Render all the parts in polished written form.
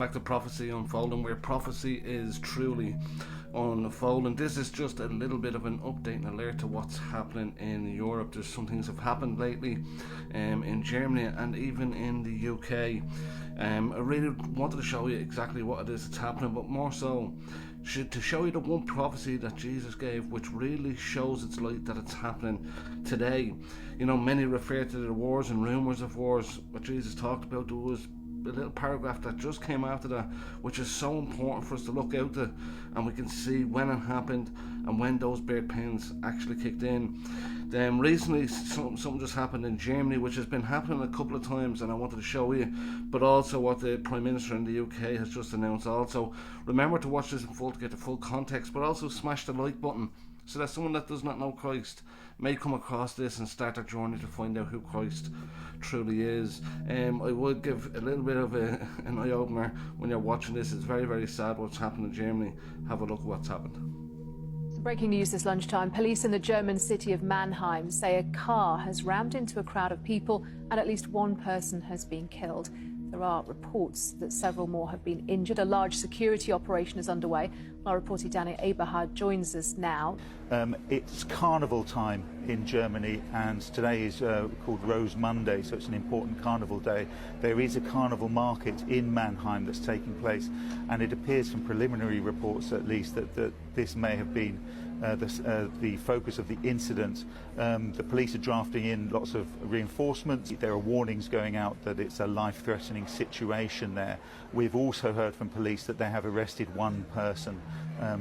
Back to prophecy unfolding, where prophecy is truly unfolding. This is just a little bit of an update and alert to what's happening in Europe. There's some things have happened lately in Germany and even in the UK. I really wanted to show you exactly what it is that's happening, but more so to show you the one prophecy that Jesus gave, which really shows its light that it's happening today. You know, many refer to the wars and rumours of wars. What Jesus talked about, there was a little paragraph that just came after that, which is so important for us to look out to, and we can see when it happened and when those birth pains actually kicked in. Then recently something just happened in Germany, which has been happening a couple of times, and I wanted to show you, but also what the Prime Minister in the UK has just announced also. Remember to watch this in full to get the full context, but also smash the like button so that someone that does not know Christ may come across this and start their journey to find out who Christ truly is. I would give a little bit of an eye-opener when you're watching this. It's very, very sad what's happened in Germany. Have a look at what's happened. Breaking news this lunchtime. Police in the German city of Mannheim say a car has rammed into a crowd of people and at least one person has been killed. There are reports that several more have been injured. A large security operation is underway. Our reporter Danny Eberhard joins us now. It's carnival time in Germany, and today is called Rose Monday, so it's an important carnival day. There is a carnival market in Mannheim that's taking place, and it appears from preliminary reports at least that this may have been the focus of the incident. The police are drafting in lots of reinforcements. There are warnings going out that it's a life-threatening situation there. We've also heard from police that they have arrested one person,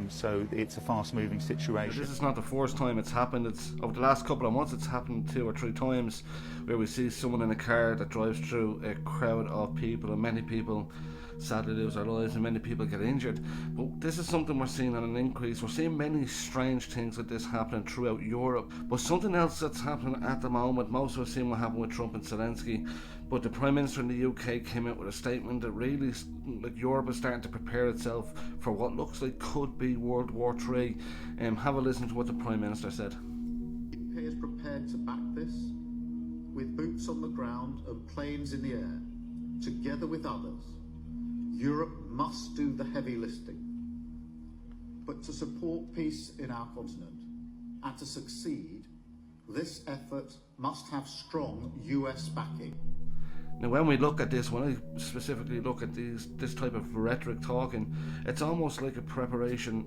so it's a fast-moving situation. This is not the first time it's happened. It's over the last couple of months it's happened 2 or 3 times where we see someone in a car that drives through a crowd of people, and many people sadly lose their lives and many people get injured. But this is something we're seeing on an increase. We're seeing many strange things like this happening throughout Europe. But something else that's happening at the moment, most of us seen what happened with Trump and Zelensky, but the Prime Minister in the UK came out with a statement that really, like, Europe is starting to prepare itself for what looks like could be World War III. Have a listen to what the Prime Minister said. The UK is prepared to back this with boots on the ground and planes in the air, together with others. Europe must do the heavy lifting. But to support peace in our continent and to succeed, this effort must have strong US backing. Now, when we look at this, when I specifically look at this type of rhetoric talking, it's almost like a preparation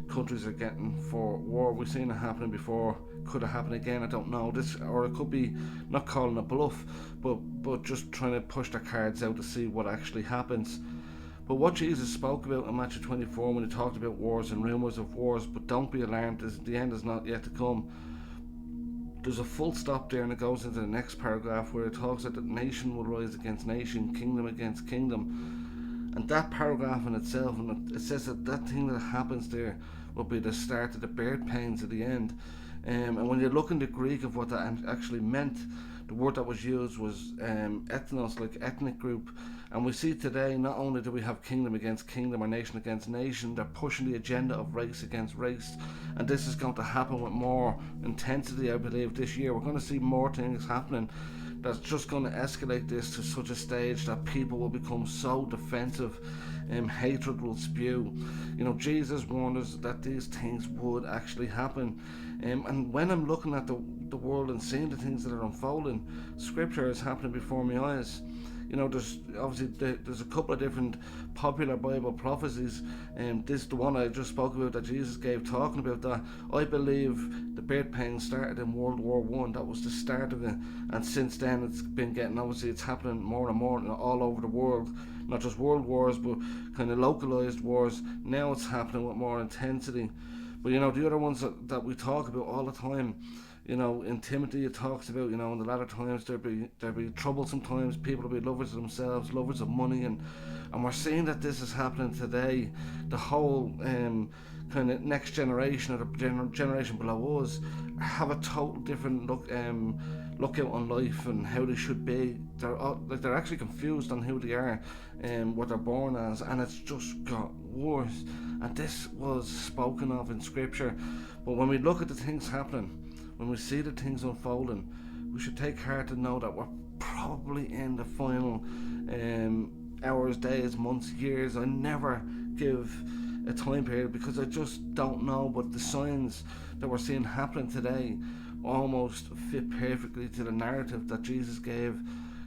countries are getting for war. We've seen it happening before. Could it happen again? I don't know. This, or it could be not calling a bluff, but just trying to push their cards out to see what actually happens. But what Jesus spoke about in Matthew 24 when he talked about wars and rumours of wars, but don't be alarmed, the end is not yet to come. There's a full stop there, and it goes into the next paragraph where it talks that nation will rise against nation, kingdom against kingdom. And that paragraph in itself, and it says that thing that happens there will be the start of the birth pains at the end. And when you look in the Greek of what that actually meant, the word that was used was ethnos, like ethnic group. And we see today, not only do we have kingdom against kingdom or nation against nation, they're pushing the agenda of race against race. And this is going to happen with more intensity, I believe, this year. We're going to see more things happening that's just going to escalate this to such a stage that people will become so defensive, hatred will spew. You know, Jesus warned us that these things would actually happen. And when I'm looking at the world and seeing the things that are unfolding, scripture is happening before my eyes. You know, there's a couple of different popular Bible prophecies, and this the one I just spoke about that Jesus gave, talking about that. I believe the birth pains started in World War I. That was the start of it, and since then it's been getting, obviously it's happening more and more all over the world. Not just world wars, but kind of localized wars. Now it's happening with more intensity. But you know, the other ones that we talk about all the time, you know, in Timothy it talks about, you know, in the latter times there'll be trouble sometimes. People will be lovers of themselves, lovers of money, and we're seeing that this is happening today. The whole kind of next generation or the generation below us have a total different look out on life and how they should be. They're actually confused on who they are and what they're born as, and it's just got worse. And this was spoken of in scripture. But when we look at the things happening, when we see the things unfolding, we should take heart to know that we're probably in the final hours, days, months, years. I never give a time period because I just don't know, but the signs that we're seeing happening today almost fit perfectly to the narrative that Jesus gave,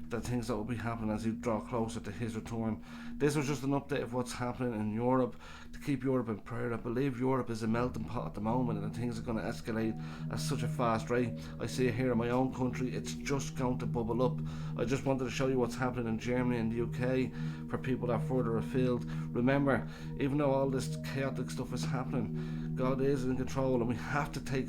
the things that will be happening as you draw closer to his return. This was just an update of what's happening in Europe, to keep Europe in prayer. I believe Europe is a melting pot at the moment, and things are going to escalate at such a fast rate. I see it here in my own country, it's just going to bubble up. I just wanted to show you what's happening in Germany and the UK for people that are further afield. Remember, even though all this chaotic stuff is happening, God is in control, and we have to take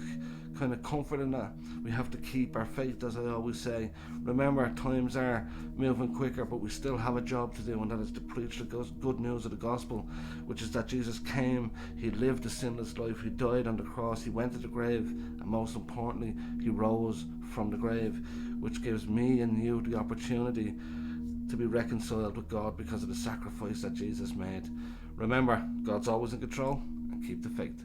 kind of comfort in that. We have to keep our faith, as I always say. Remember, times are moving quicker, but we still have a job to do, and that is to preach the good news of the gospel, which is that Jesus came, he lived a sinless life, he died on the cross, he went to the grave, and most importantly, he rose from the grave, which gives me and you the opportunity to be reconciled with God because of the sacrifice that Jesus made. Remember, God's always in control, and keep the faith.